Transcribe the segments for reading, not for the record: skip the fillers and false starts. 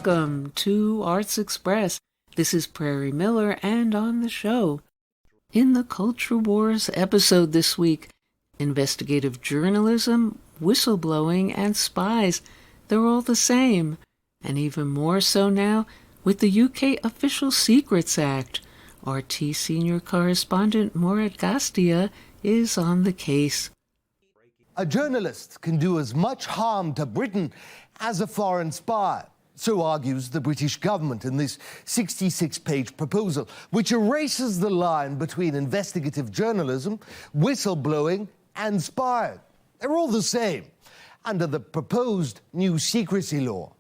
Welcome to Arts Express. This is Prairie Miller, and on the show, in the Culture Wars episode this week, investigative journalism, whistleblowing, and spies, they're all the same, and even more so now with the UK Official Secrets Act. RT senior correspondent Mourad Gastia is on the case. A journalist can do as much harm to Britain as a foreign spy. So argues the British government in this 66-page proposal, which erases the line between investigative journalism, whistleblowing, and spying. They're all the same under the proposed new secrecy law.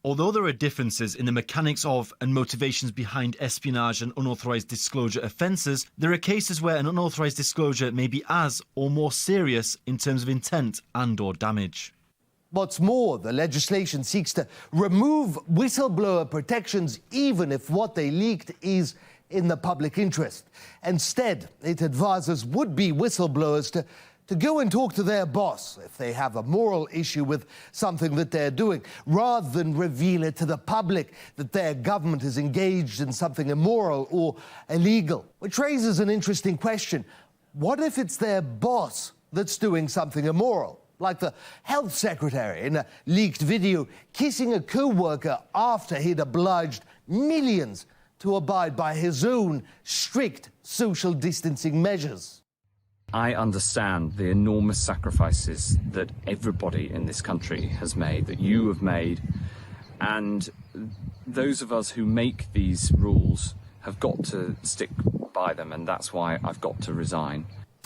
Although there are differences in the mechanics of and motivations behind espionage and unauthorised disclosure offences, there are cases where an unauthorised disclosure may be as or more serious in terms of intent and/or damage. What's more, the legislation seeks to remove whistleblower protections even if what they leaked is in the public interest. Instead, it advises would-be whistleblowers to go and talk to their boss if they have a moral issue with something that they're doing, rather than reveal it to the public that their government is engaged in something immoral or illegal. Which raises an interesting question. What if it's their boss that's doing something immoral? Like the health secretary in a leaked video kissing a co-worker after he'd obliged millions to abide by his own strict social distancing measures. I understand the enormous sacrifices that everybody in this country has made, that you have made, and those of us who make these rules have got to stick by them, and that's why I've got to resign.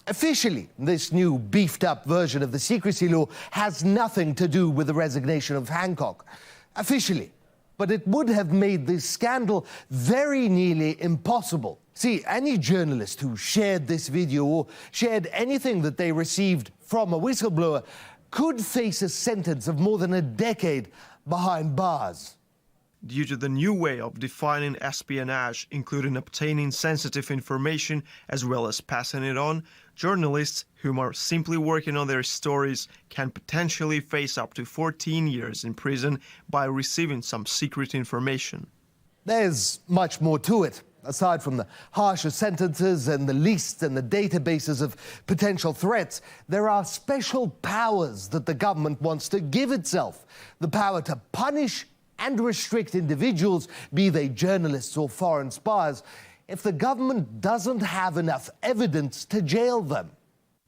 Officially, this new beefed-up version of the secrecy law has nothing to do with the resignation of Hancock. Officially. But it would have made this scandal very nearly impossible. See, any journalist who shared this video or shared anything that they received from a whistleblower could face a sentence of more than a decade behind bars. Due to the new way of defining espionage, including obtaining sensitive information as well as passing it on, journalists who are simply working on their stories can potentially face up to 14 years in prison by receiving some secret information. There's much more to it. Aside from the harsher sentences and the lists and the databases of potential threats, there are special powers that the government wants to give itself. The power to punish and restrict individuals, be they journalists or foreign spies, if the government doesn't have enough evidence to jail them.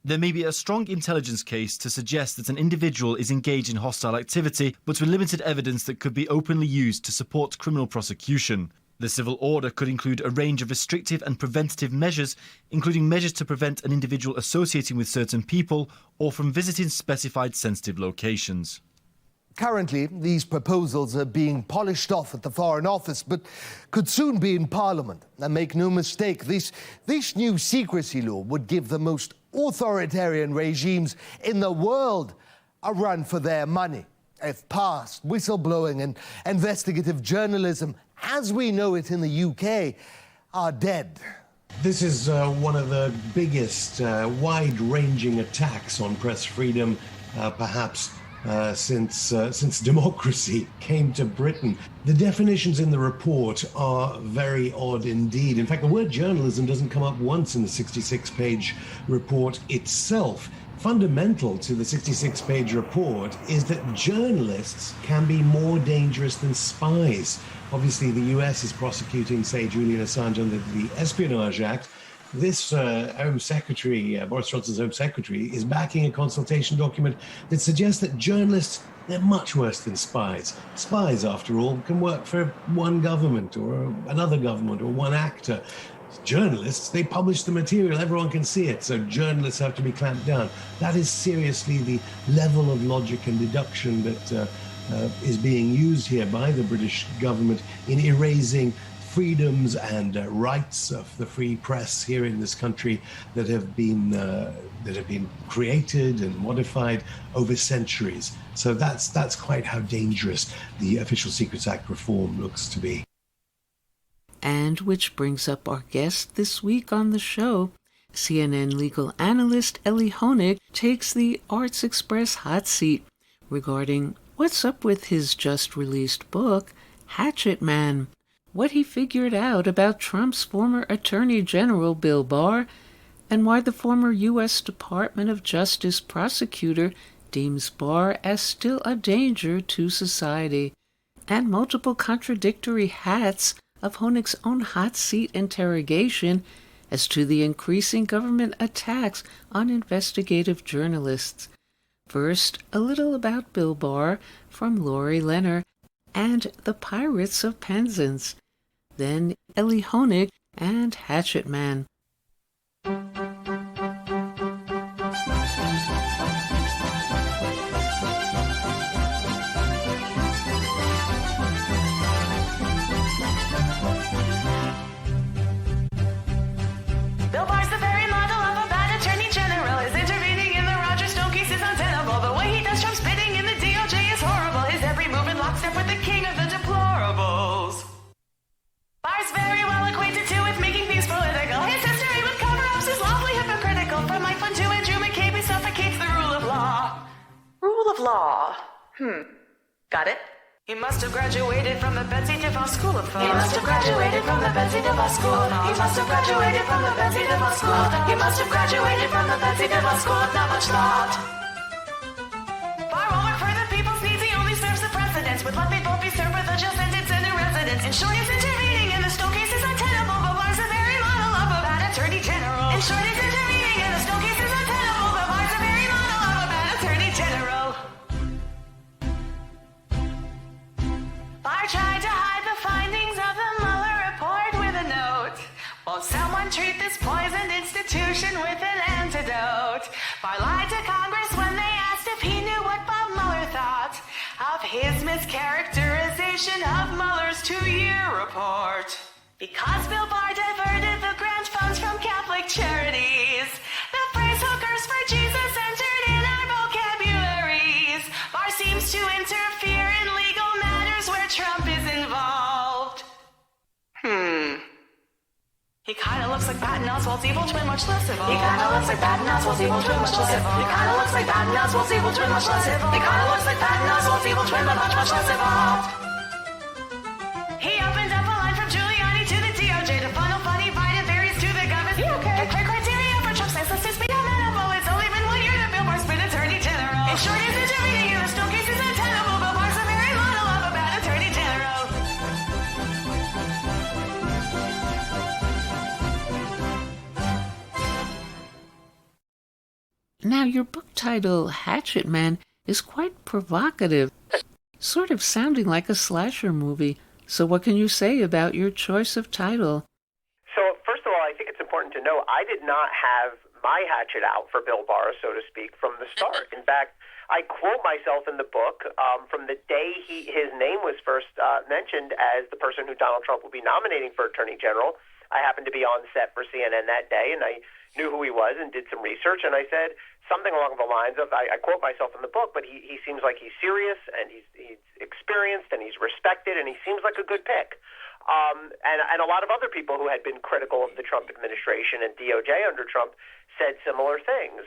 There may be a strong intelligence case to suggest that an individual is engaged in hostile activity, but with limited evidence that could be openly used to support criminal prosecution. The civil order could include a range of restrictive and preventative measures, including measures to prevent an individual associating with certain people or from visiting specified sensitive locations. Currently, these proposals are being polished off at the Foreign Office, but could soon be in Parliament. And make no mistake, this new secrecy law would give the most authoritarian regimes in the world a run for their money. If passed, whistleblowing and investigative journalism, as we know it in the UK, are dead. This is one of the biggest wide-ranging attacks on press freedom, perhaps since democracy came to Britain. The definitions in the report are very odd indeed. In fact, the word journalism doesn't come up once in the 66-page report itself. Fundamental to the 66-page report is that journalists can be more dangerous than spies. Obviously, the US is prosecuting, say, Julian Assange under the Espionage Act. This Home Secretary, Boris Johnson's Home Secretary, is backing a consultation document that suggests that journalists, they're much worse than spies. Spies, after all, can work for one government or another government or one actor. Journalists, they publish the material, everyone can see it, so journalists have to be clamped down. That is seriously the level of logic and deduction that is being used here by the British government in erasing freedoms and rights of the free press here in this country that have been created and modified over centuries. So that's quite how dangerous the Official Secrets Act reform looks to be. And which brings up our guest this week on the show. CNN legal analyst Elie Honig takes the Arts Express hot seat regarding what's up with his just-released book, Hatchet Man, what he figured out about Trump's former Attorney General Bill Barr, and why the former U.S. Department of Justice prosecutor deems Barr as still a danger to society, and multiple contradictory hats of Honig's own hot seat interrogation as to the increasing government attacks on investigative journalists. First, a little about Bill Barr from Lori Lenner and the Pirates of Penzance. Then Elie Honig and Hatchet Man. Bill Barr's the very model of a bad attorney general. His intervening in the Roger Stone case is untenable. The way he does Trump's bidding in the DOJ is horrible. His every move in lockstep with the king of the deplorables. Barr's very well acquainted too with making things political. His history with cover-ups is lawfully hypocritical. From Mike Fun to Andrew McCabe, he suffocates the rule of law. Rule of law. Got it? He must have graduated from the Betsy DeVos School of Thought. He must have graduated from the Betsy DeVos School of Thought. He must have graduated from the Betsy DeVos School of Thought. He must have graduated from the Betsy DeVos School of Not Much Thought. Barr won't work for the people's needs. He only serves the precedents. Would let me both be served with a jail sentence and a residence. In short, his intervening in the Stone case is untenable, but Barr's a very model of a bad attorney general. In short, his intervening in the Stone case is untenable, but Barr's a very model of a bad attorney general. Barr tried to hide the findings of the Mueller report with a note. Won't someone treat this poisoned institution with an antidote? Barr lied to Congress when they asked if he knew what Bob Mueller thought of his mischaracterization of Mueller's 2-year report. Because Bill Barr diverted the grant funds from Catholic charities, the phrase hookers for Jesus entered in our vocabularies. Barr seems to interfere in legal matters where Trump is involved. He kinda looks like Patton Oswalt's evil twin, much less evil. He kinda looks like Patton Oswalt's evil twin, much less evil. He kinda looks like Patton Oswalt's evil twin, much less evil. He kinda looks like Patton Oswalt's evil twin, but much, much less evolved. He opened up a line from Giuliani to the DOJ to funnel funny Biden theories to the government. The clear criteria for Trump's senseless speed untenable. It's only been 1 year that Bill Barr's been attorney general. In short, his intervening in the Stone case is untenable, but Barr's a very model of a bad attorney general. Now, your book title, Hatchet Man, is quite provocative, sort of sounding like a slasher movie. So what can you say about your choice of title? So, first of all, I think it's important to know I did not have my hatchet out for Bill Barr, so to speak, from the start. In fact, I quote myself in the book from the day his name was first mentioned as the person who Donald Trump will be nominating for Attorney General. I happened to be on set for CNN that day, and I knew who he was and did some research, and I said something along the lines of, I quote myself in the book, but he seems like he's serious, and he's experienced, and he's respected, and he seems like a good pick. And a lot of other people who had been critical of the Trump administration and DOJ under Trump said similar things.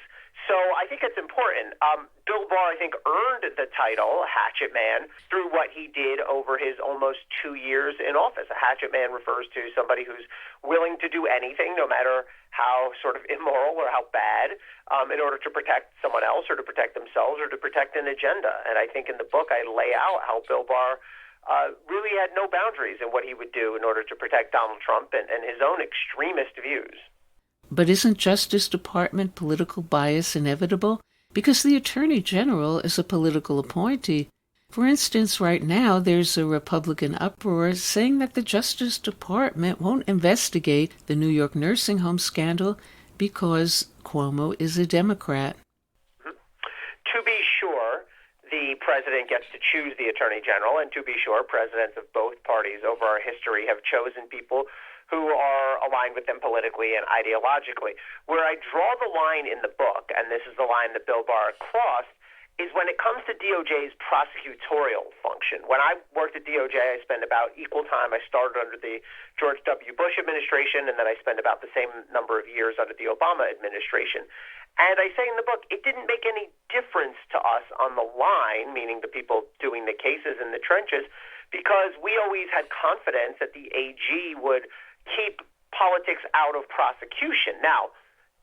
So I think it's important. Bill Barr, I think, earned the title Hatchet Man through what he did over his almost 2 years in office. A hatchet man refers to somebody who's willing to do anything, no matter how sort of immoral or how bad, in order to protect someone else or to protect themselves or to protect an agenda. And I think in the book I lay out how Bill Barr really had no boundaries in what he would do in order to protect Donald Trump and his own extremist views. But isn't Justice Department political bias inevitable? Because the Attorney General is a political appointee. For instance, right now there's a Republican uproar saying that the Justice Department won't investigate the New York nursing home scandal because Cuomo is a Democrat. To be sure, the president gets to choose the Attorney General, and to be sure, presidents of both parties over our history have chosen people who are aligned with them politically and ideologically. Where I draw the line in the book, and this is the line that Bill Barr crossed, is when it comes to DOJ's prosecutorial function. When I worked at DOJ, I spent about equal time. I started under the George W. Bush administration, and then I spent about the same number of years under the Obama administration. And I say in the book, it didn't make any difference to us on the line, meaning the people doing the cases in the trenches, because we always had confidence that the AG would keep politics out of prosecution. Now,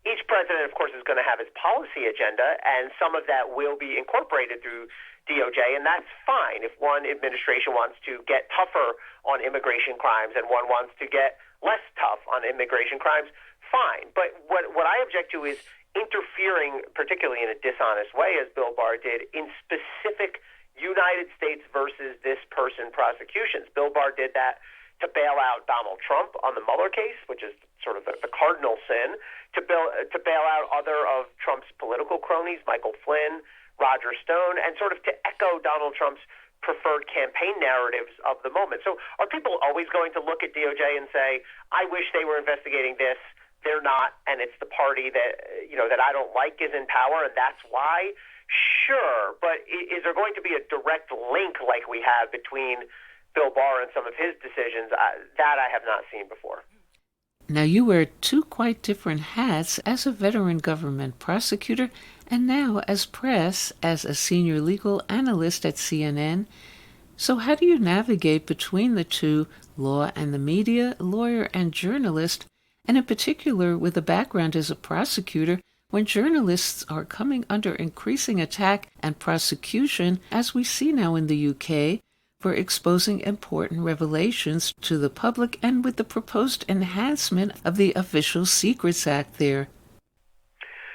each president, of course, is going to have his policy agenda, and some of that will be incorporated through DOJ, and that's fine. If one administration wants to get tougher on immigration crimes and one wants to get less tough on immigration crimes, fine. But what I object to is interfering, particularly in a dishonest way, as Bill Barr did, in specific United States versus this person prosecutions. Bill Barr did that to bail out Donald Trump on the Mueller case, which is sort of the cardinal sin, to bail out other of Trump's political cronies, Michael Flynn, Roger Stone, and sort of to echo Donald Trump's preferred campaign narratives of the moment. So are people always going to look at DOJ and say, I wish they were investigating this, they're not, and it's the party that, that I don't like is in power, and that's why? Sure, but is there going to be a direct link like we have between Bill Barr and some of his decisions? That I have not seen before. Now, you wear two quite different hats as a veteran government prosecutor and now as press, as a senior legal analyst at CNN. So how do you navigate between the two, law and the media, lawyer and journalist, and in particular with a background as a prosecutor, when journalists are coming under increasing attack and prosecution, as we see now in the UK, for exposing important revelations to the public and with the proposed enhancement of the Official Secrets Act there?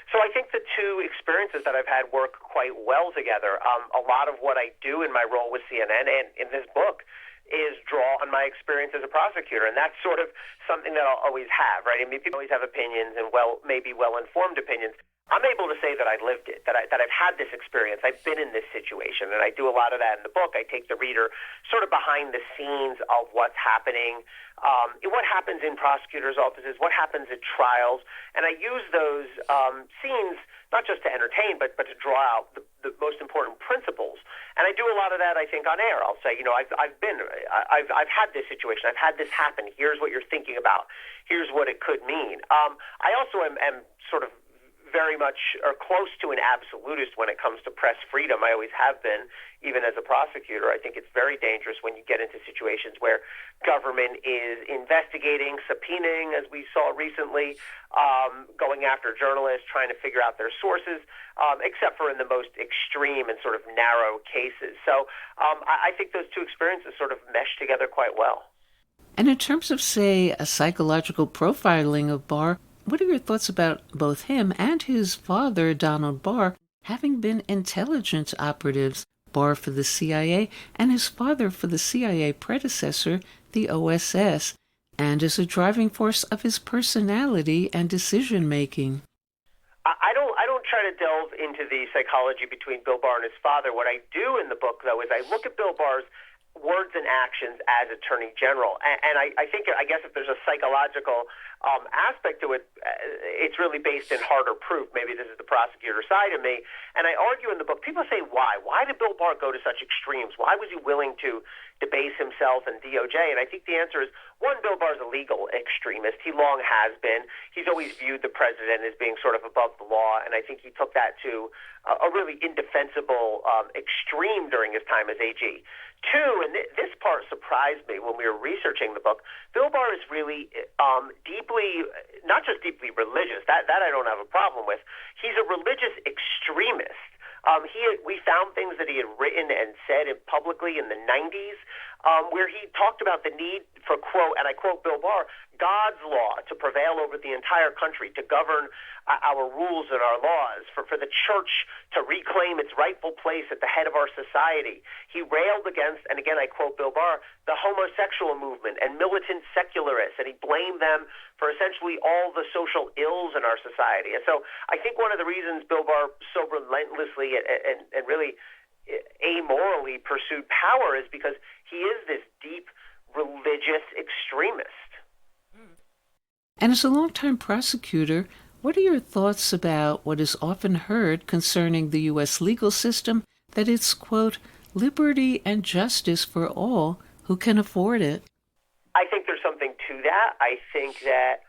So I think the two experiences that I've had work quite well together. A lot of what I do in my role with CNN and in this book is draw on my experience as a prosecutor, and that's sort of something that I'll always have, right? I mean, people always have opinions and maybe well-informed opinions. I'm able to say that I lived it, that I've had this experience. I've been in this situation, and I do a lot of that in the book. I take the reader sort of behind the scenes of what's happening, what happens in prosecutors' offices, what happens at trials, and I use those scenes not just to entertain, but to draw out the most important principles. And I do a lot of that, I think, on air. I'll say, I've had this situation. I've had this happen. Here's what you're thinking about. Here's what it could mean. I also am sort of very much or close to an absolutist when it comes to press freedom. I always have been, even as a prosecutor. I think it's very dangerous when you get into situations where government is investigating, subpoenaing, as we saw recently, going after journalists, trying to figure out their sources, except for in the most extreme and sort of narrow cases. So I think those two experiences sort of mesh together quite well. And in terms of, say, a psychological profiling of Barr, what are your thoughts about both him and his father, Donald Barr, having been intelligence operatives, Barr for the CIA and his father for the CIA predecessor, the OSS, and as a driving force of his personality and decision-making? I don't try to delve into the psychology between Bill Barr and his father. What I do in the book, though, is I look at Bill Barr's words and actions as Attorney General. And I guess if there's a psychological aspect to it, it's really based in harder proof. Maybe this is the prosecutor side of me. And I argue in the book, people say, why? Why did Bill Barr go to such extremes? Why was he willing to debase himself and DOJ? And I think the answer is, one, Bill Barr's a legal extremist. He long has been. He's always viewed the president as being sort of above the law, and I think he took that to a really indefensible extreme during his time as AG. Two, and this part surprised me when we were researching the book, Bill Barr is really deeply, not just deeply religious, that I don't have a problem with. He's a religious extremist. We found things that he had written and said publicly in the 90s where he talked about the need for, quote, and I quote Bill Barr, God's law to prevail over the entire country, to govern our rules and our laws, for the church to reclaim its rightful place at the head of our society. He railed against, and again I quote Bill Barr, the homosexual movement and militant secularists, and he blamed them for essentially all the social ills in our society. And so I think one of the reasons Bill Barr so relentlessly and really amorally pursued power is because he is this deep religious extremist. And as a longtime prosecutor, what are your thoughts about what is often heard concerning the U.S. legal system, that it's, quote, liberty and justice for all who can afford it? I think there's something to that. I think that,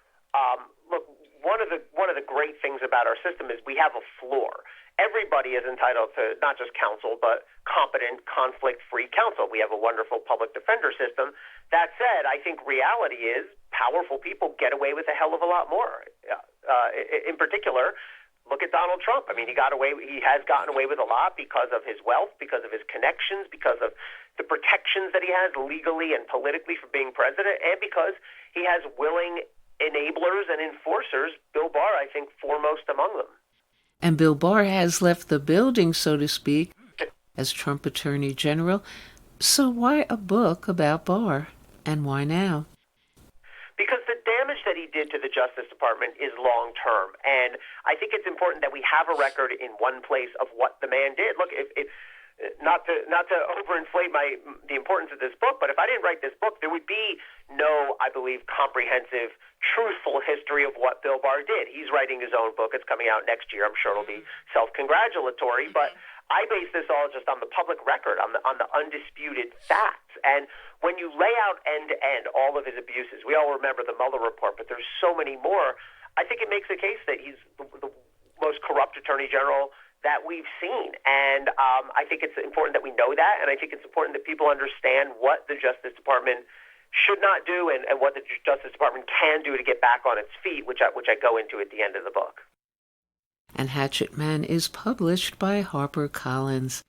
look, one of the great things about our system is we have a floor. everybody is entitled to not just counsel, but competent, conflict-free counsel. We have a wonderful public defender system. That said, I think reality is powerful people get away with a hell of a lot more. In particular, look at Donald Trump. I mean, he has gotten away with a lot because of his wealth, because of his connections, because of the protections that he has legally and politically for being president, and because he has willing enablers and enforcers, Bill Barr, I think, foremost among them. And Bill Barr has left the building, so to speak, as Trump Attorney General. So why a book about Barr, and why now? Because the damage that he did to the Justice Department is long-term, and I think it's important that we have a record in one place of what the man did. Look, if not to overinflate the importance of this book, but if I didn't write this book, there would be no, I believe, comprehensive, truthful history of what Bill Barr did. He's writing his own book. It's coming out next year. I'm sure it'll be self-congratulatory, but I base this all just on the public record, on the undisputed facts. And when you lay out end-to-end all of his abuses, we all remember the Mueller report, but there's so many more. I think it makes a case that he's the most corrupt attorney general that we've seen. And I think it's important that we know that, and I think it's important that people understand what the Justice Department should not do and what the Justice Department can do to get back on its feet, which I go into at the end of the book. And Hatchet Man is published by HarperCollins.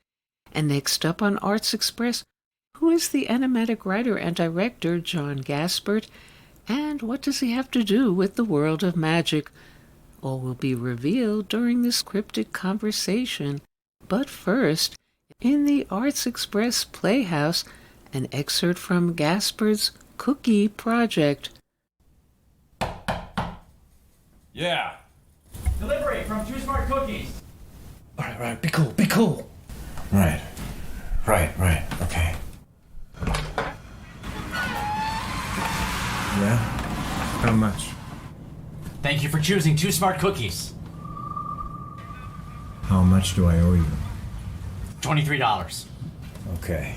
And next up on Arts Express, who is the enigmatic writer and director John Gaspard, and what does he have to do with the world of magic? All will be revealed during this cryptic conversation. But first, in the Arts Express Playhouse, an excerpt from Gaspard's Cookie Project. Yeah. Delivery from Two Smart Cookies. All right, be cool. Right, okay. Yeah? How much? Thank you for choosing Two Smart Cookies. How much do I owe you? $23. Okay.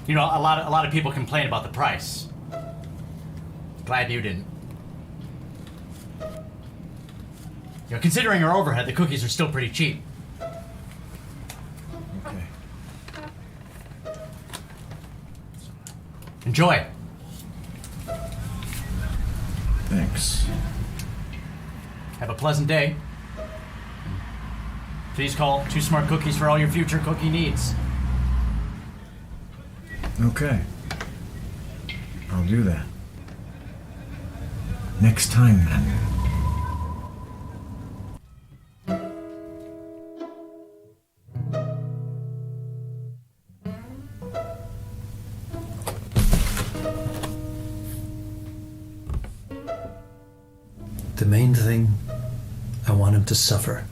You know, a lot of people complain about the price. Glad you didn't. You know, considering our overhead, the cookies are still pretty cheap. Okay. Enjoy. Thanks. Have a pleasant day. Please call Two Smart Cookies for all your future cookie needs. Okay. I'll do that. Next time, then. The main thing, I want him to suffer.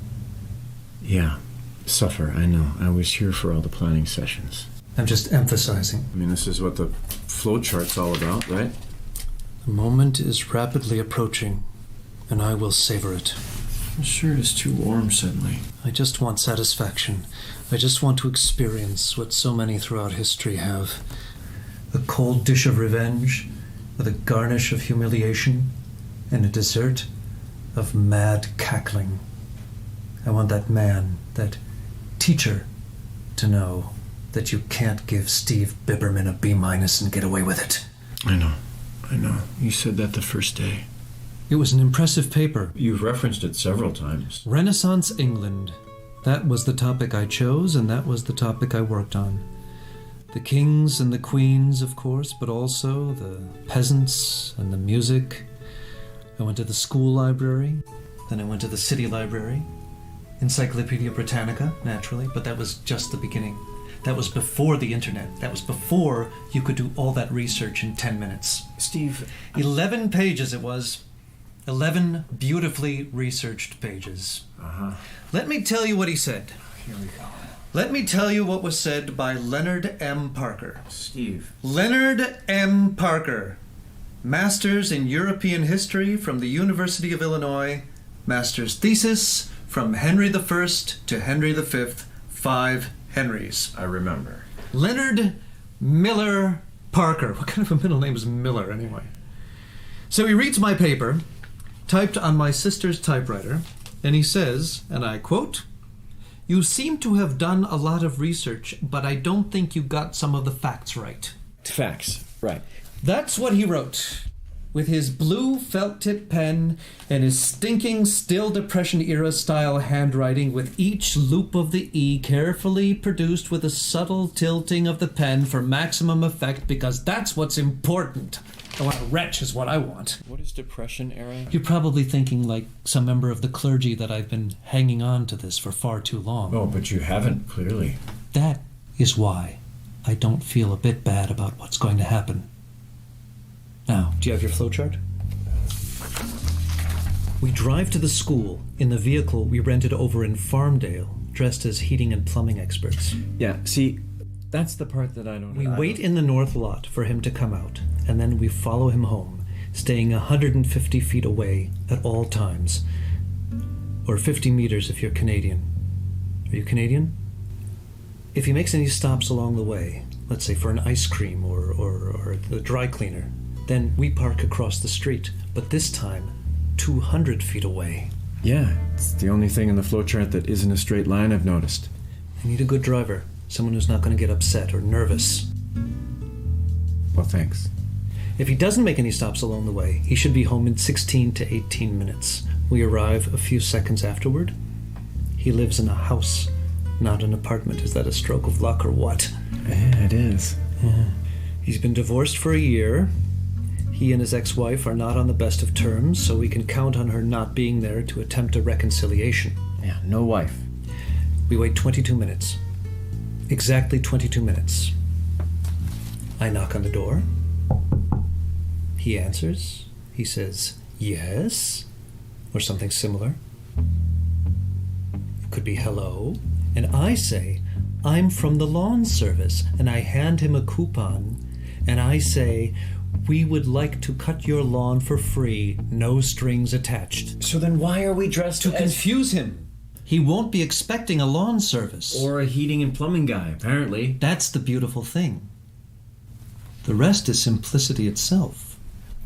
Yeah, suffer, I know. I was here for all the planning sessions. I'm just emphasizing. I mean, this is what the flowchart's all about, right? The moment is rapidly approaching, and I will savor it. The shirt is too warm suddenly. I just want satisfaction. I just want to experience what so many throughout history have. A cold dish of revenge, with a garnish of humiliation, and a dessert of mad cackling. I want that man, that teacher, to know that you can't give Steve Biberman a B- and get away with it. I know. You said that the first day. It was an impressive paper. You've referenced it several times. Renaissance England. That was the topic I chose, and that was the topic I worked on. The kings and the queens, of course, but also the peasants and the music. I went to the school library, then I went to the city library. Encyclopedia Britannica, naturally, but that was just the beginning. That was before the internet. That was before you could do all that research in 10 minutes. Steve... 11 pages it was. 11 beautifully researched pages. Uh-huh. Let me tell you what he said. Here we go. Let me tell you what was said by Leonard M. Parker. Steve. Leonard M. Parker. Masters in European History from the University of Illinois. Master's thesis from Henry I to Henry V. 5 Henrys. I remember. Leonard Miller Parker. What kind of a middle name is Miller, anyway? So he reads my paper, typed on my sister's typewriter, and he says, and I quote, "You seem to have done a lot of research, but I don't think you got some of the facts right." Facts, right. That's what he wrote, with his blue felt-tip pen and his stinking still Depression-era style handwriting, with each loop of the E carefully produced with a subtle tilting of the pen for maximum effect, because that's what's important. I want a wretch is what I want. What is Depression era? You're probably thinking like some member of the clergy that I've been hanging on to this for far too long. Oh, but you haven't, clearly. That is why I don't feel a bit bad about what's going to happen. Now, do you have your flowchart? We drive to the school in the vehicle we rented over in Farmdale, dressed as heating and plumbing experts. Yeah, see, that's the part that I don't... We wait in the north lot for him to come out, and then we follow him home, staying 150 feet away at all times. Or 50 meters if you're Canadian. Are you Canadian? If he makes any stops along the way, let's say for an ice cream or the dry cleaner, then we park across the street, but this time 200 feet away. Yeah, it's the only thing in the flowchart that isn't a straight line, I've noticed. I need a good driver, someone who's not going to get upset or nervous. Well, thanks. If he doesn't make any stops along the way, he should be home in 16 to 18 minutes. We arrive a few seconds afterward. He lives in a house, not an apartment. Is that a stroke of luck or what? Yeah, it is. Yeah. He's been divorced for a year. He and his ex-wife are not on the best of terms, so we can count on her not being there to attempt a reconciliation. Yeah, no wife. We wait 22 minutes. Exactly 22 minutes. I knock on the door. He answers. He says, yes, or something similar. It could be hello. And I say, I'm from the lawn service, and I hand him a coupon, and I say, we would like to cut your lawn for free, no strings attached. So then why are we dressed To confuse him. He won't be expecting a lawn service. Or a heating and plumbing guy, apparently. That's the beautiful thing. The rest is simplicity itself.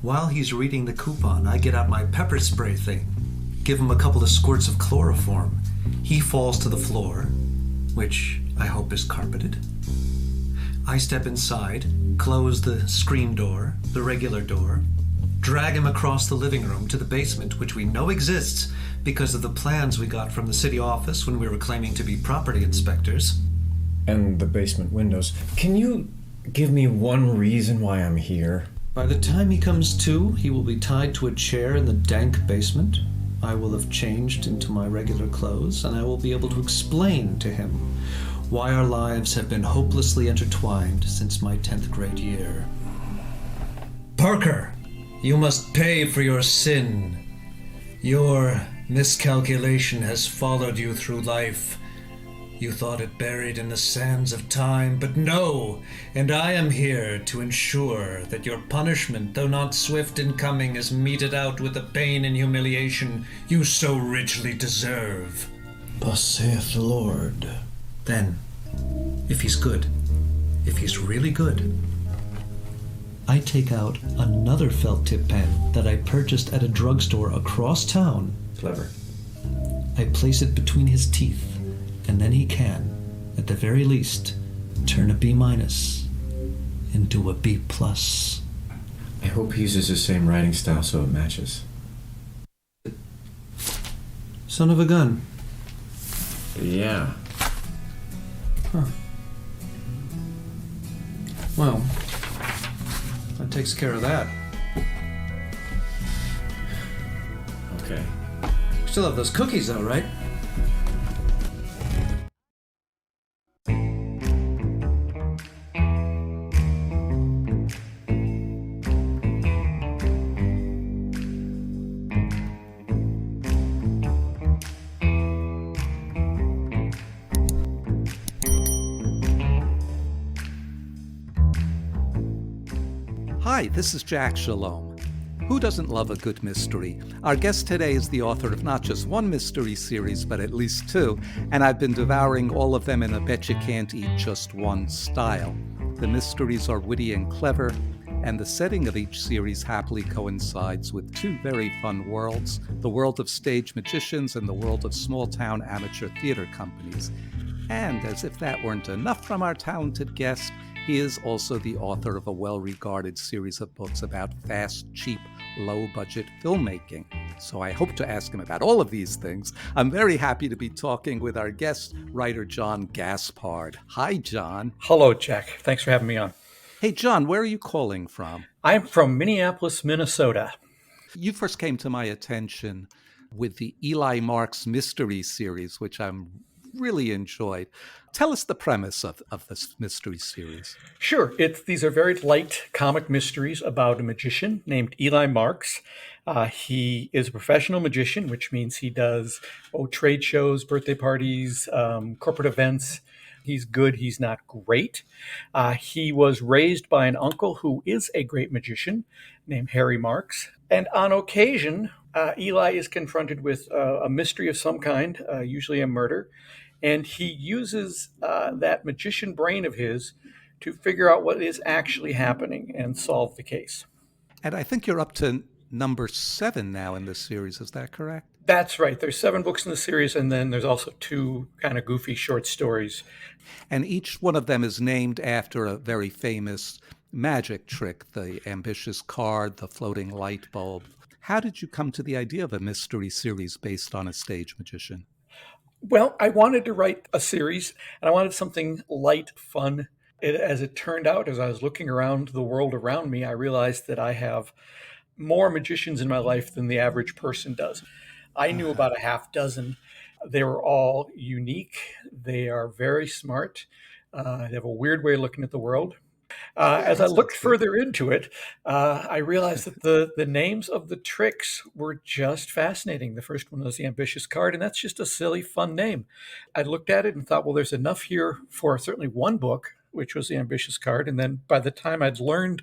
While he's reading the coupon, I get out my pepper spray thing, give him a couple of squirts of chloroform. He falls to the floor, which I hope is carpeted. I step inside, close the screen door, the regular door, drag him across the living room to the basement, which we know exists because of the plans we got from the city office when we were claiming to be property inspectors. And the basement windows. Can you give me one reason why I'm here? By the time he comes to, he will be tied to a chair in the dank basement. I will have changed into my regular clothes, and I will be able to explain to him why our lives have been hopelessly intertwined since my 10th grade year. Parker, you must pay for your sin. Your miscalculation has followed you through life. You thought it buried in the sands of time, but no, and I am here to ensure that your punishment, though not swift in coming, is meted out with the pain and humiliation you so richly deserve. Thus saith the Lord. Then, if he's good, if he's really good, I take out another felt tip pen that I purchased at a drugstore across town. Clever. I place it between his teeth, and then he can, at the very least, turn a B- into a B+. I hope he uses the same writing style so it matches. Son of a gun. Yeah. Huh. Well, that takes care of that. Okay. Still have those cookies though, right? Hi, this is Jack Shalom. Who doesn't love a good mystery? Our guest today is the author of not just one mystery series, but at least two, and I've been devouring all of them in a bet you can't eat just one style. The mysteries are witty and clever, and the setting of each series happily coincides with two very fun worlds, the world of stage magicians and the world of small-town amateur theater companies. And as if that weren't enough from our talented guest, he is also the author of a well-regarded series of books about fast, cheap, low-budget filmmaking. So I hope to ask him about all of these things. I'm very happy to be talking with our guest, writer John Gaspard. Hi, John. Hello, Jack. Thanks for having me on. Hey, John, where are you calling from? I'm from Minneapolis, Minnesota. You first came to my attention with the Elie Marks mystery series, which I'm really enjoyed. Tell us the premise of this mystery series. Sure. These are very light comic mysteries about a magician named Elie Marks. He is a professional magician, which means he does trade shows, birthday parties, corporate events. He's good. He's not great. He was raised by an uncle who is a great magician named Harry Marks. And on occasion, Eli is confronted with a mystery of some kind, usually a murder. And he uses that magician brain of his to figure out what is actually happening and solve the case. And I think you're up to number 7 now in this series. Is that correct? That's right. There's 7 books in the series, and then there's also 2 kind of goofy short stories. And each one of them is named after a very famous magic trick, the ambitious card, the floating light bulb. How did you come to the idea of a mystery series based on a stage magician? Well, I wanted to write a series, and I wanted something light, fun. As it turned out, as I was looking around the world around me, I realized that I have more magicians in my life than the average person does. I knew about a half dozen. They were all unique. They are very smart. They have a weird way of looking at the world. As I looked further into it, I realized that the names of the tricks were just fascinating. The first one was the ambitious card, and that's just a silly, fun name. I looked at it and thought, well, there's enough here for certainly one book, which was the ambitious card. And then by the time I'd learned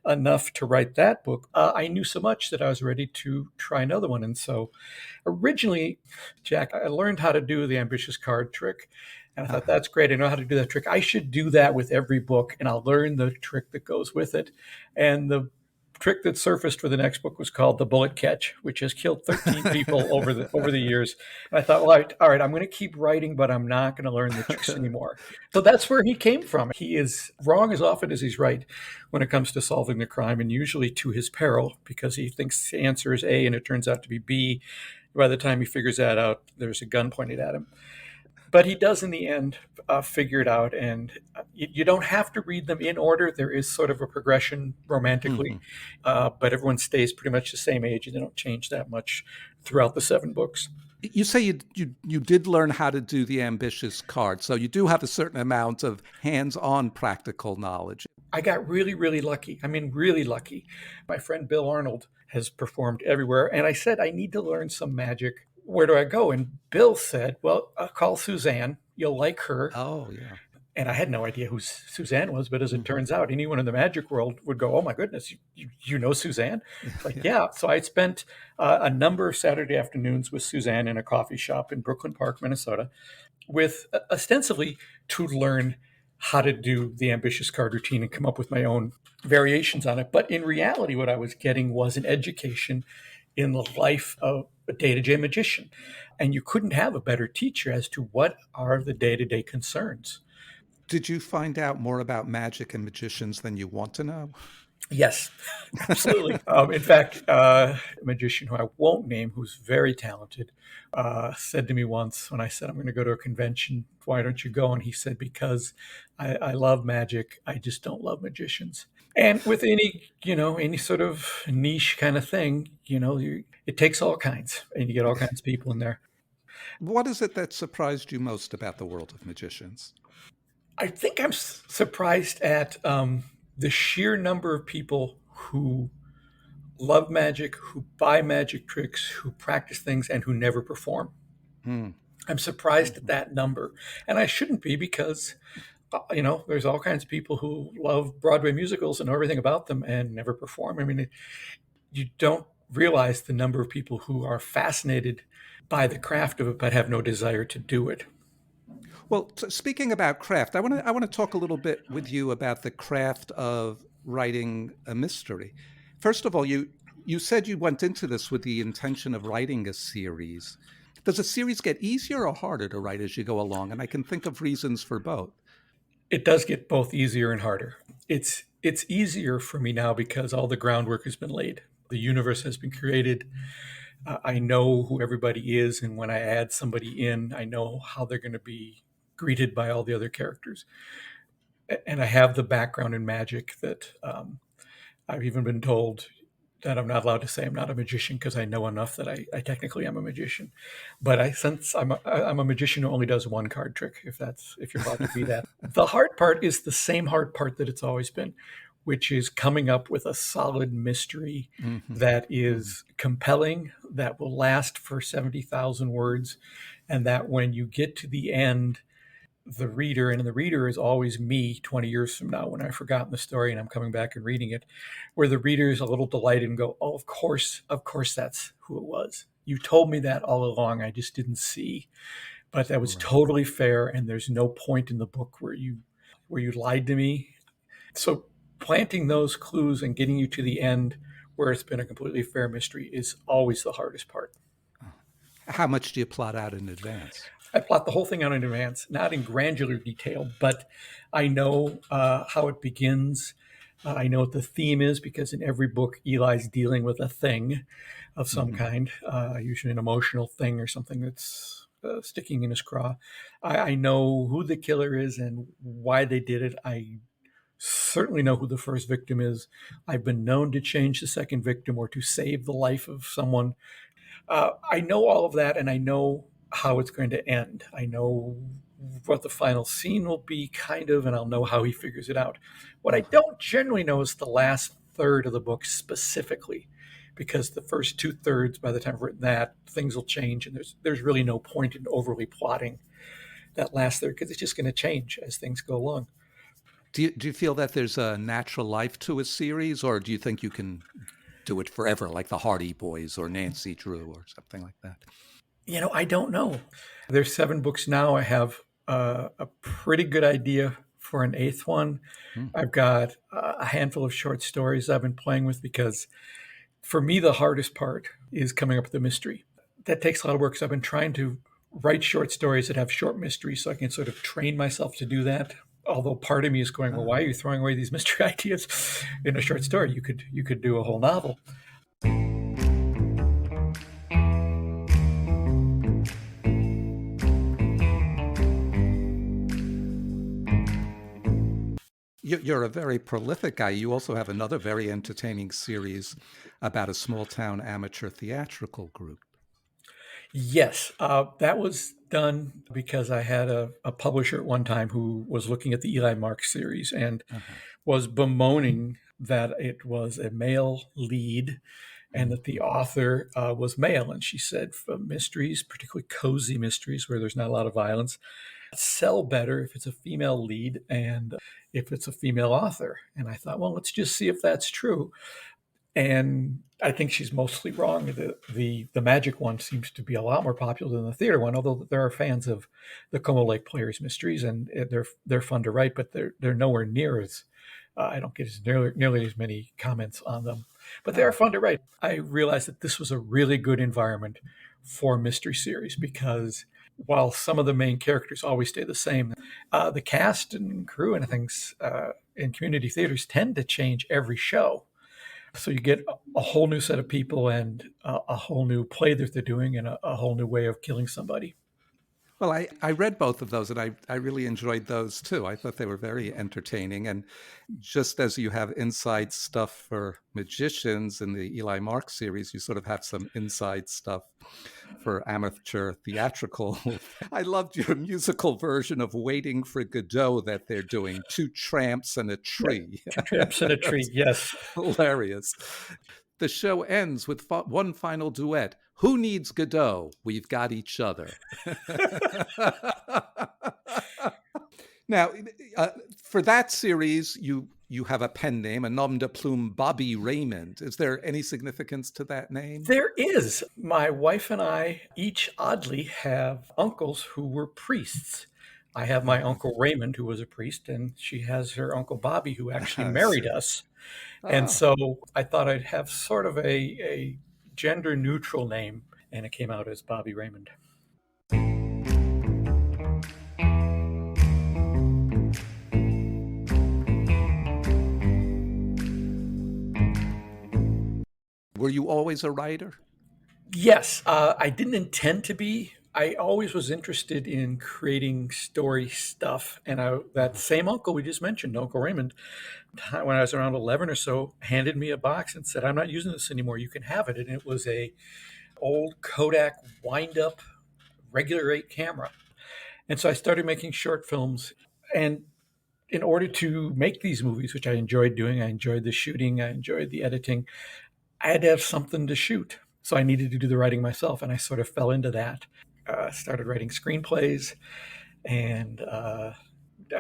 enough to write that book, I knew so much that I was ready to try another one. And so originally, Jack, I learned how to do the ambitious card trick. And I thought, that's great. I know how to do that trick. I should do that with every book, and I'll learn the trick that goes with it. And the trick that surfaced for the next book was called the bullet catch, which has killed 13 people over the years. And I thought, well, all right, I'm going to keep writing, but I'm not going to learn the tricks anymore. So that's where he came from. He is wrong as often as he's right when it comes to solving the crime, and usually to his peril, because he thinks the answer is A and it turns out to be B. By the time he figures that out, there's a gun pointed at him. But he does, in the end, figure it out. And you don't have to read them in order. There is sort of a progression romantically. But everyone stays pretty much the same age, and they don't change that much throughout the 7 books. You say you did learn how to do the ambitious card. So you do have a certain amount of hands-on practical knowledge. I got really, really lucky. I mean, really lucky. My friend Bill Arnold has performed everywhere. And I said, I need to learn some magic. Where do I go? And Bill said, well, call Suzanne. You'll like her. Oh, yeah. And I had no idea who Suzanne was, but as it turns out, anyone in the magic world would go, oh, my goodness, you know Suzanne? It's like, yeah. So I spent a number of Saturday afternoons with Suzanne in a coffee shop in Brooklyn Park, Minnesota, with ostensibly to learn how to do the ambitious card routine and come up with my own variations on it. But in reality, what I was getting was an education in the life of a day-to-day magician. And you couldn't have a better teacher as to what are the day-to-day concerns. Did you find out more about magic and magicians than you want to know? Yes, absolutely. In fact, a magician who I won't name, who's very talented, said to me once when I said, I'm going to go to a convention, why don't you go? And he said, because I love magic. I just don't love magicians. And with any sort of niche kind of thing, it takes all kinds, and you get all kinds of people in there. What is it that surprised you most about the world of magicians? I think I'm surprised at the sheer number of people who love magic, who buy magic tricks, who practice things, and who never perform. I'm surprised at that number. And I shouldn't be, because, there's all kinds of people who love Broadway musicals and know everything about them and never perform. I mean, you don't realize the number of people who are fascinated by the craft of it but have no desire to do it. Well, speaking about craft, I want to talk a little bit with you about the craft of writing a mystery. First of all, you said you went into this with the intention of writing a series. Does a series get easier or harder to write as you go along? And I can think of reasons for both. It does get both easier and harder. It's easier for me now because all the groundwork has been laid. The universe has been created. I know who everybody is, and when I add somebody in, I know how they're going to be greeted by all the other characters. And I have the background in magic that I've even been told that I'm not allowed to say I'm not a magician because I know enough that I technically am a magician. But since I'm a magician who only does one card trick, if you're allowed to be that. The hard part is the same hard part that it's always been, which is coming up with a solid mystery that is compelling, that will last for 70,000 words, and that when you get to the end, the reader is always me 20 years from now when I've forgotten the story and I'm coming back and reading it, where the reader is a little delighted and go, oh, of course, that's who it was. You told me that all along. I just didn't see. But that was totally fair, and there's no point in the book where you lied to me. So planting those clues and getting you to the end where it's been a completely fair mystery is always the hardest part. How much do you plot out in advance? I plot the whole thing out in advance, not in granular detail, but I know how it begins. I know what the theme is because in every book, Eli's dealing with a thing of some kind, usually an emotional thing or something that's sticking in his craw. I know who the killer is and why they did it. I certainly know who the first victim is. I've been known to change the second victim or to save the life of someone. I know all of that, and I know how it's going to end. I know what the final scene will be, kind of, and I'll know how he figures it out. What I don't generally know is the last third of the book specifically, because the first 2/3, by the time I've written that, things will change, and there's really no point in overly plotting that last third because it's just going to change as things go along. Do you feel that there's a natural life to a series, or do you think you can do it forever, like the Hardy Boys or Nancy Drew or something like that? I don't know. There's 7 books now. I have a pretty good idea for an 8th one. I've got a handful of short stories I've been playing with because for me, the hardest part is coming up with the mystery. That takes a lot of work. So I've been trying to write short stories that have short mysteries so I can sort of train myself to do that. Although part of me is going, well, why are you throwing away these mystery ideas in a short story? You could do a whole novel. You're a very prolific guy. You also have another very entertaining series about a small town amateur theatrical group. Yes, that was done because I had a publisher at one time who was looking at the Elie Mark series and was bemoaning that it was a male lead and that the author was male. And she said for mysteries, particularly cozy mysteries where there's not a lot of violence, sell better if it's a female lead and if it's a female author. And I thought, well, let's just see if that's true. And I think she's mostly wrong. The magic one seems to be a lot more popular than the theater one, although there are fans of the Como Lake Players mysteries, and they're fun to write, but they're nowhere near as I don't get nearly as many comments on them. But they are fun to write. I realized that this was a really good environment for a mystery series because while some of the main characters always stay the same, the cast and crew and things in community theaters tend to change every show. So you get a whole new set of people and a whole new play that they're doing and a whole new way of killing somebody. Well, I read both of those, and I really enjoyed those, too. I thought they were very entertaining. And just as you have inside stuff for magicians in the Elie Mark series, you sort of have some inside stuff for amateur theatrical. I loved your musical version of Waiting for Godot that they're doing, Two Tramps and a Tree. Yeah, 2 Tramps and a Tree, yes. Hilarious. The show ends with one final duet. Who needs Godot? We've got each other. Now, for that series, you have a pen name, a nom de plume, Bobby Raymond. Is there any significance to that name? There is. My wife and I each oddly have uncles who were priests. I have my Uncle Raymond, who was a priest, and she has her Uncle Bobby, who actually I married see. us. And Oh. so I thought I'd have sort of a gender neutral name, and it came out as Bobby Raymond. Were you always a writer? Yes, I didn't intend to be. I always was interested in creating story stuff. And that same uncle we just mentioned, Uncle Raymond, when I was around 11 or so, handed me a box and said, "I'm not using this anymore. You can have it." And it was a old Kodak wind-up regular 8 camera. And so I started making short films. And in order to make these movies, which I enjoyed doing, I enjoyed the shooting, I enjoyed the editing, I had to have something to shoot. So I needed to do the writing myself, and I sort of fell into that. Started writing screenplays, and I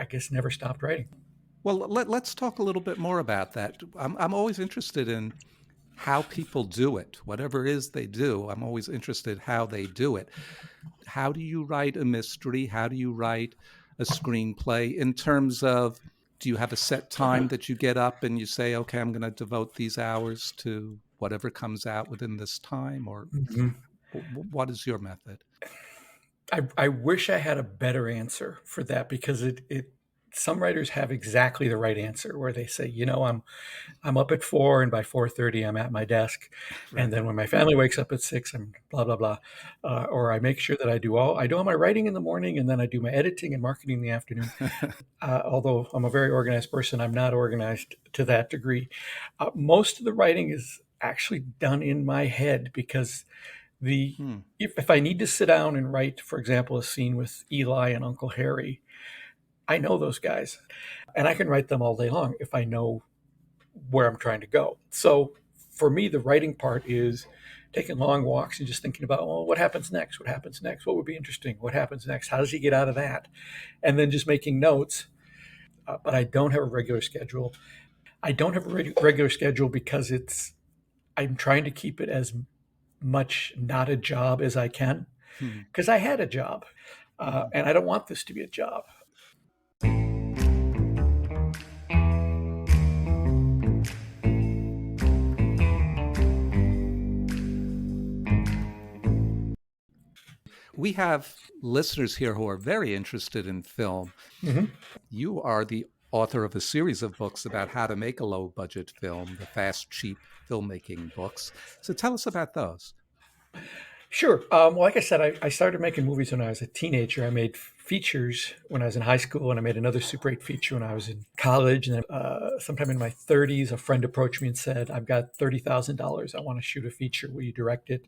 guess never stopped writing. Well, let's talk a little bit more about that. I'm always interested in how people do it, whatever it is they do. I'm always interested how they do it. How do you write a mystery? How do you write a screenplay in terms of, do you have a set time that you get up and you say, okay, I'm going to devote these hours to whatever comes out within this time? Or what is your method? I wish I had a better answer for that, because some writers have exactly the right answer, where they say, I'm up at 4, and by 4:30 I'm at my desk, and then when my family wakes up at 6, I'm blah blah blah, or I make sure that I do all my writing in the morning, and then I do my editing and marketing in the afternoon. Although I'm a very organized person, I'm not organized to that degree. Most of the writing is actually done in my head, because if I need to sit down and write, for example, a scene with Eli and Uncle Harry, I know those guys, and I can write them all day long if I know where I'm trying to go. So for me, the writing part is taking long walks and just thinking about, well, what happens next? What happens next? What would be interesting? What happens next? How does he get out of that? And then just making notes. But I don't have a regular schedule. I don't have a regular schedule because I'm trying to keep it as much not a job as I can, because I had a job, and I don't want this to be a job. We have listeners here who are very interested in film. Mm-hmm. You are the author of a series of books about how to make a low-budget film, the Fast, Cheap filmmaking books. So tell us about those. Sure. Well, like I said, I started making movies when I was a teenager. I made features when I was in high school, and I made another Super 8 feature when I was in college. And then sometime in my 30s, a friend approached me and said, "I've got $30,000. I want to shoot a feature. Will you direct it?"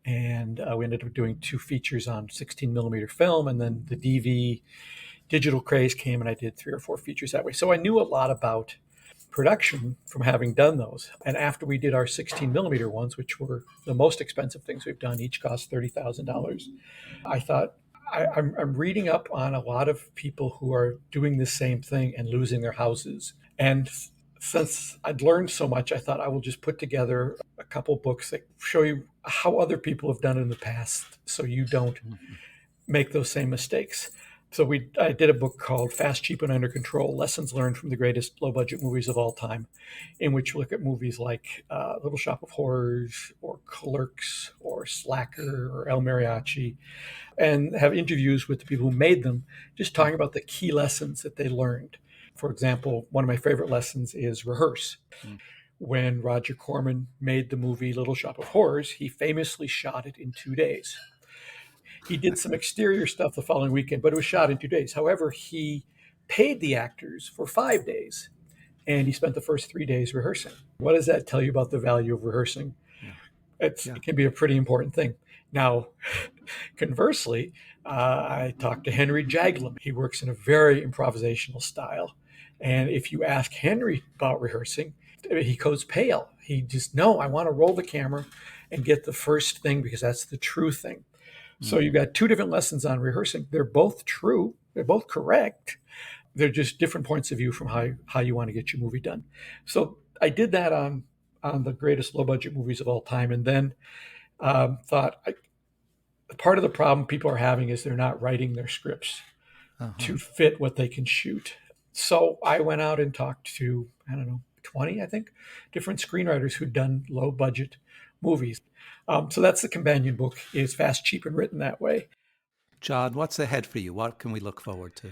And we ended up doing 2 features on 16 millimeter film, and then the DV digital craze came, and I did 3 or 4 features that way. So I knew a lot about production from having done those. And after we did our 16 millimeter ones, which were the most expensive things we've done, each cost $30,000, I thought, I'm reading up on a lot of people who are doing the same thing and losing their houses. And since I'd learned so much, I thought I will just put together a couple books that show you how other people have done it in the past, so you don't make those same mistakes. So I did a book called Fast, Cheap, and Under Control, Lessons Learned from the Greatest Low-Budget Movies of All Time, in which we look at movies like Little Shop of Horrors, or Clerks, or Slacker, or El Mariachi, and have interviews with the people who made them, just talking about the key lessons that they learned. For example, one of my favorite lessons is rehearse. When Roger Corman made the movie Little Shop of Horrors, he famously shot it in 2 days. He did some exterior stuff the following weekend, but it was shot in 2 days. However, he paid the actors for 5 days, and he spent the first 3 days rehearsing. What does that tell you about the value of rehearsing? It can be a pretty important thing. Now, conversely, I talked to Henry Jaglom. He works in a very improvisational style. And if you ask Henry about rehearsing, he goes pale. He just, no, I want to roll the camera and get the first thing, because that's the true thing. So you've got 2 different lessons on rehearsing. They're both true. They're both correct. They're just different points of view from how you want to get your movie done. So I did that on the greatest low-budget movies of all time, and then thought part of the problem people are having is they're not writing their scripts to fit what they can shoot. So I went out and talked to, 20, I think, different screenwriters who'd done low budget movies. So that's the companion book, is Fast, Cheap, and Written That Way. John, what's ahead for you? What can we look forward to?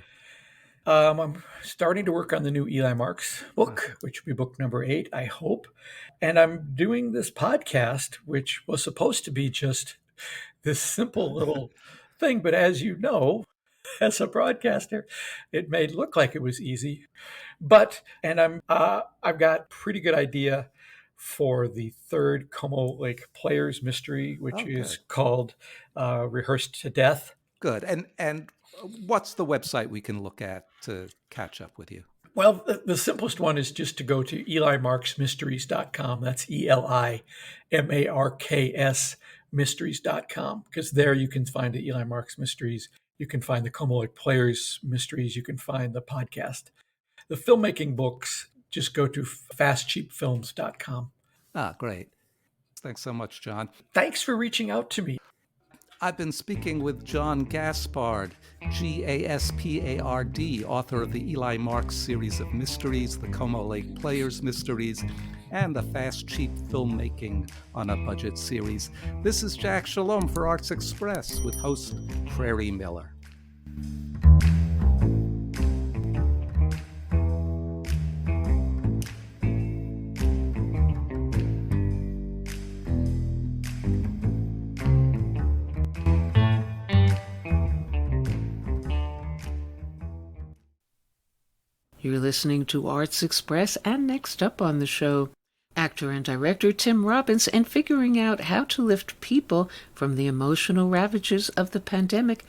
I'm starting to work on the new Elie Marks book, which will be book number 8, I hope. And I'm doing this podcast, which was supposed to be just this simple little thing. But as you know, as a broadcaster, it may look like it was easy. I've got pretty good idea for the third Como Lake Players mystery, which is called Rehearsed to Death. Good. And what's the website we can look at to catch up with you? Well, the simplest one is just to go to elimarksmysteries.com. That's ELIMARKS mysteries.com, because there you can find the Elie Marks mysteries. You can find the Como Lake Players mysteries. You can find the podcast. The filmmaking books, just go to fastcheapfilms.com. Great. Thanks so much, John. Thanks for reaching out to me. I've been speaking with John Gaspard, Gaspard, author of the Elie Marks series of mysteries, the Como Lake Players mysteries, and the Fast Cheap Filmmaking on a Budget series. This is Jack Shalom for Arts Express with host Prairie Miller. You're listening to Arts Express, and next up on the show, actor and director Tim Robbins, and figuring out how to lift people from the emotional ravages of the pandemic,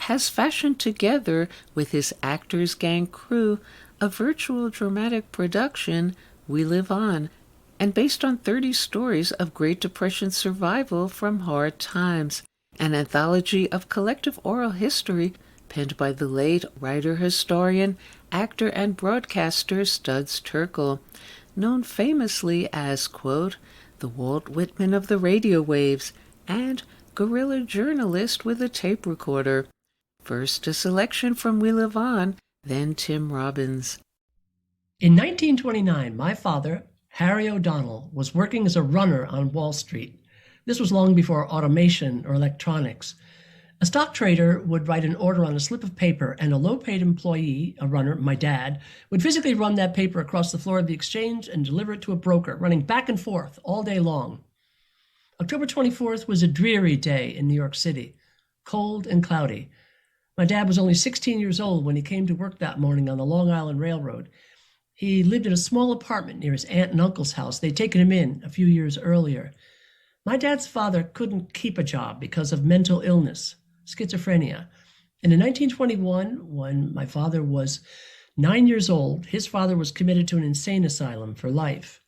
has fashioned together with his Actors Gang crew a virtual dramatic production, We Live On, and based on 30 stories of Great Depression survival from hard times, an anthology of collective oral history penned by the late writer-historian, actor, and broadcaster Studs Terkel, known famously as, quote, the Walt Whitman of the radio waves, and guerrilla journalist with a tape recorder. First, a selection from We Live On, then Tim Robbins. In 1929, my father, Harry O'Donnell, was working as a runner on Wall Street. This was long before automation or electronics. A stock trader would write an order on a slip of paper, and a low-paid employee, a runner, my dad, would physically run that paper across the floor of the exchange and deliver it to a broker, running back and forth all day long. October 24th was a dreary day in New York City, cold and cloudy. My dad was only 16 years old when he came to work that morning on the Long Island Railroad. He lived in a small apartment near his aunt and uncle's house. They'd taken him in a few years earlier. My dad's father couldn't keep a job because of mental illness, schizophrenia. And in 1921, when my father was 9 years old, his father was committed to an insane asylum for life.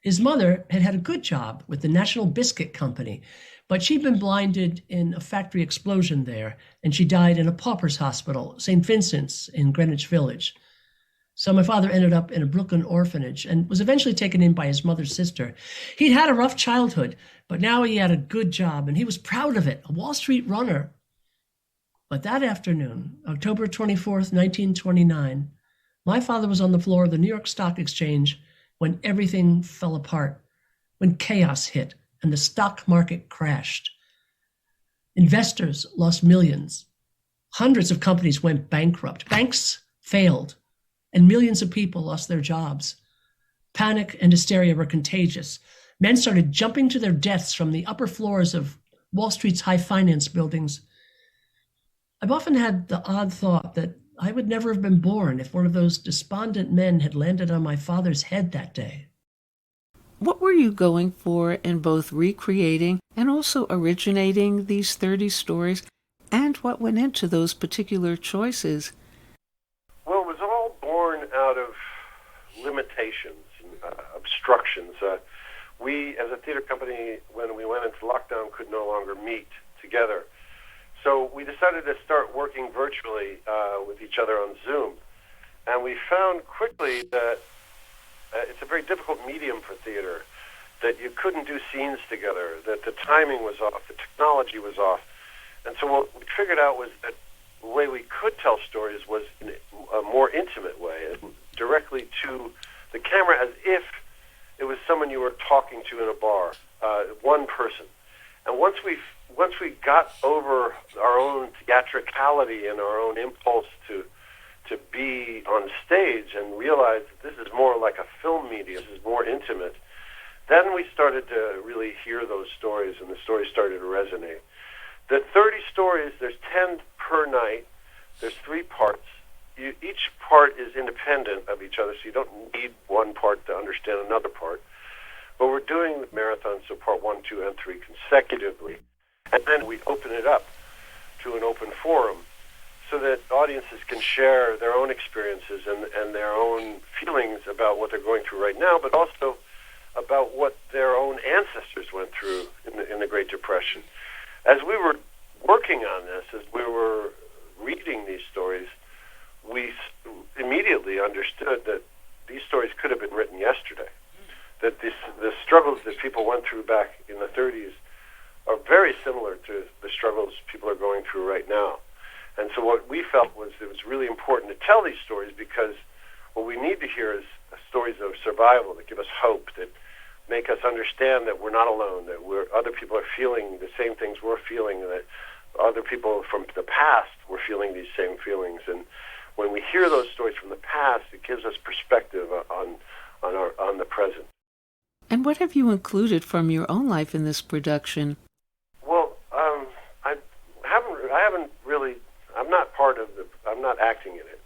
His mother had had a good job with the National Biscuit Company, but she'd been blinded in a factory explosion there, and she died in a pauper's hospital, St. Vincent's in Greenwich Village. So my father ended up in a Brooklyn orphanage and was eventually taken in by his mother's sister. He'd had a rough childhood, but now he had a good job, and he was proud of it, a Wall Street runner. But that afternoon, October 24th, 1929, my father was on the floor of the New York Stock Exchange when everything fell apart, when chaos hit and the stock market crashed. Investors lost millions. Hundreds of companies went bankrupt. Banks failed, and millions of people lost their jobs. Panic and hysteria were contagious. Men started jumping to their deaths from the upper floors of Wall Street's high finance buildings. I've often had the odd thought that I would never have been born if one of those despondent men had landed on my father's head that day. What were you going for in both recreating and also originating these 30 stories, and what went into those particular choices? Well, it was all born out of limitations and obstructions. We, as a theater company, when we went into lockdown, could no longer meet together. So we decided to start working virtually with each other on Zoom. And we found quickly that it's a very difficult medium for theater, that you couldn't do scenes together, that the timing was off, the technology was off. And so what we figured out was that the way we could tell stories was in a more intimate way, directly to the camera, as if it was someone you were talking to in a bar, one person. And once we got over our own theatricality and our own impulse to be on stage and realized that this is more like a film medium, this is more intimate, then we started to really hear those stories, and the stories started to resonate. The 30 stories, there's 10 per night. There's 3 parts. Each part is independent of each other, so you don't need one part to understand another part. But we're doing the marathon, so part 1, 2, and 3 consecutively. And then we open it up to an open forum so that audiences can share their own experiences and their own feelings about what they're going through right now, but also about what their own ancestors went through in the Great Depression. As we were working on this, as we were reading these stories, we immediately understood that these stories could have been written yesterday, that the struggles that people went through back in the 30s are very similar to the struggles people are going through right now. And so what we felt was it was really important to tell these stories, because what we need to hear is stories of survival that give us hope, that make us understand that we're not alone, that other people are feeling the same things we're feeling, that other people from the past were feeling these same feelings. And when we hear those stories from the past, it gives us perspective on the present. And what have you included from your own life in this production? Well, I haven't really. I'm not acting in it.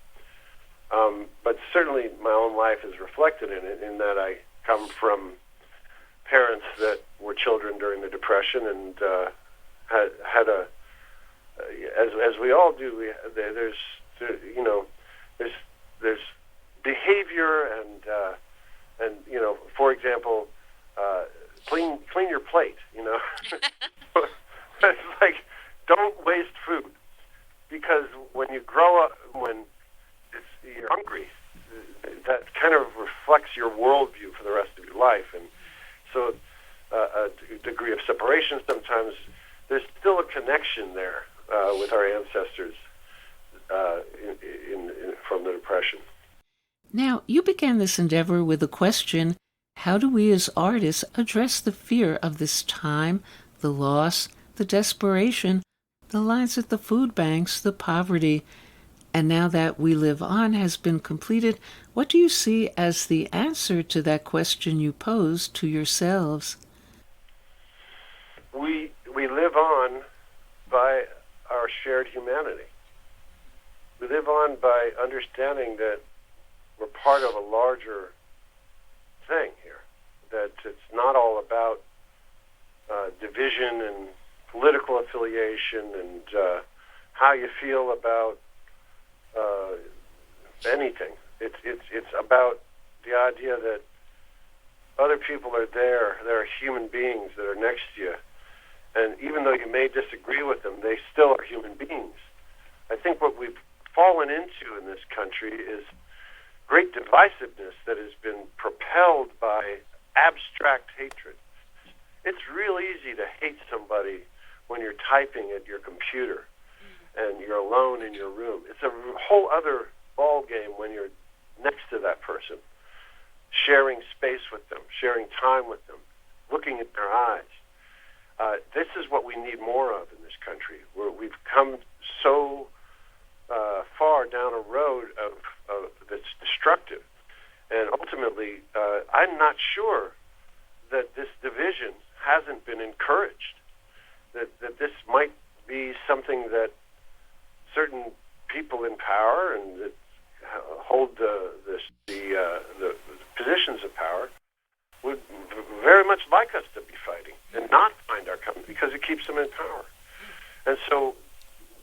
But certainly my own life is reflected in it, in that I come from parents that were children during the Depression and had a, as we all do, there's behavior and for example, clean your plate. It's like, don't waste food, because when you grow up, when you're hungry, that kind of reflects your worldview for the rest of your life. And so a degree of separation sometimes, there's still a connection there with our ancestors from the Depression. Now, you began this endeavor with the question, how do we as artists address the fear of this time, the loss, the desperation, the lines at the food banks, the poverty? And now that We Live On has been completed, what do you see as the answer to that question you posed to yourselves? We live on by our shared humanity. We live on by understanding that we're part of a larger thing here, that it's not all about division and political affiliation and how you feel about anything. It's about the idea that other people are there. There are human beings that are next to you, and even though you may disagree with them, they still are human beings. I think what we've fallen into in this country is great divisiveness that has been propelled by abstract hatred. It's real easy to hate somebody when you're typing at your computer and you're alone in your room. It's a whole other ball game when you're next to that person, sharing space with them, sharing time with them, looking at their eyes. This is what we need more of in this country, where we've come so far down a road of that's destructive. And ultimately, I'm not sure that this division hasn't been encouraged, that this might be something that certain people in power and that hold the positions of power would very much like us to be fighting and not find our common, because it keeps them in power. And so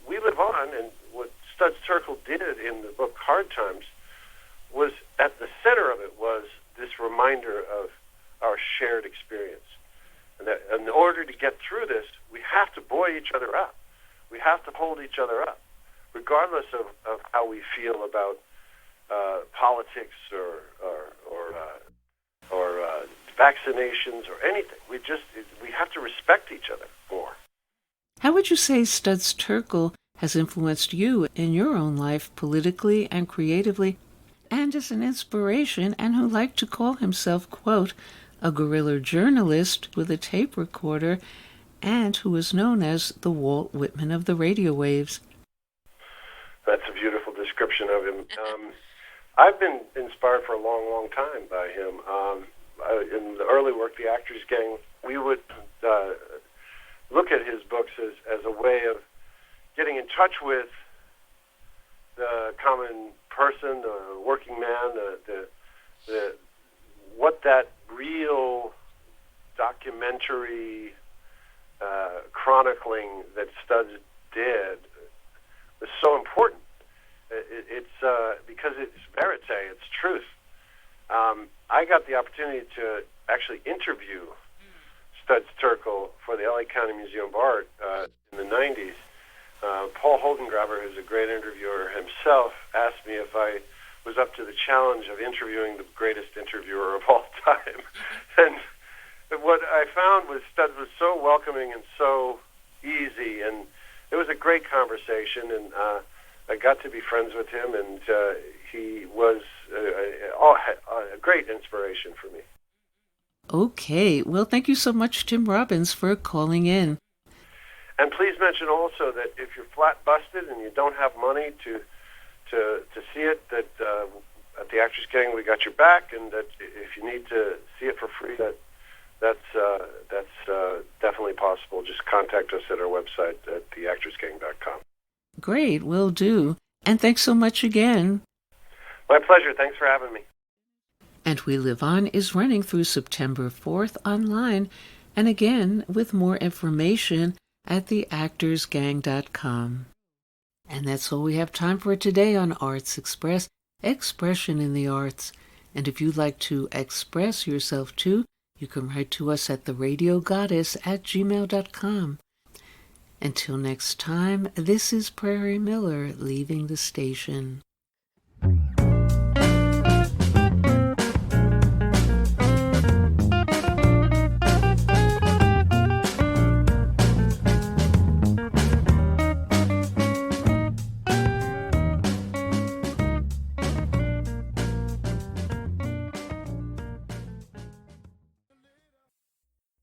We Live On, and what Studs Terkel did in the book Hard Times was, at the center of it was this reminder of our shared experience. And that in order to get through this, we have to buoy each other up. We have to hold each other up, regardless of how we feel about politics or vaccinations or anything. We have to respect each other more. How would you say Studs Terkel has influenced you in your own life politically and creatively, and is an inspiration, and who liked to call himself, quote, a guerrilla journalist with a tape recorder, and who is known as the Walt Whitman of the radio waves. That's a beautiful description of him. I've been inspired for a long, long time by him. In the early work, The Actors Gang, we would look at his books as a way of getting in touch with the common person, the working man, the what that real documentary chronicling that Studs did was so important. It's because it's verite, it's truth. I got the opportunity to actually interview Studs Terkel for the LA County Museum of Art in the 90s. Paul Holdengraber, who's a great interviewer himself, asked me if I was up to the challenge of interviewing the greatest interviewer of all time. And what I found was Studs was so welcoming and so easy, and it was a great conversation, and I got to be friends with him, and he was a great inspiration for me. Okay, well, thank you so much, Tim Robbins, for calling in. And please mention also that if you're flat busted and you don't have money to see it, that at the Actors Gang we got your back, and that if you need to see it for free, that's definitely possible. Just contact us at our website at theactorsgang.com. Great, will do. And thanks so much again. My pleasure. Thanks for having me. And We Live On is running through September 4th online, and again with more information at theactorsgang.com. And that's all we have time for today on Arts Express, Expression in the Arts. And if you'd like to express yourself too, you can write to us at theradiogoddess@gmail.com. Until next time, this is Prairie Miller leaving the station.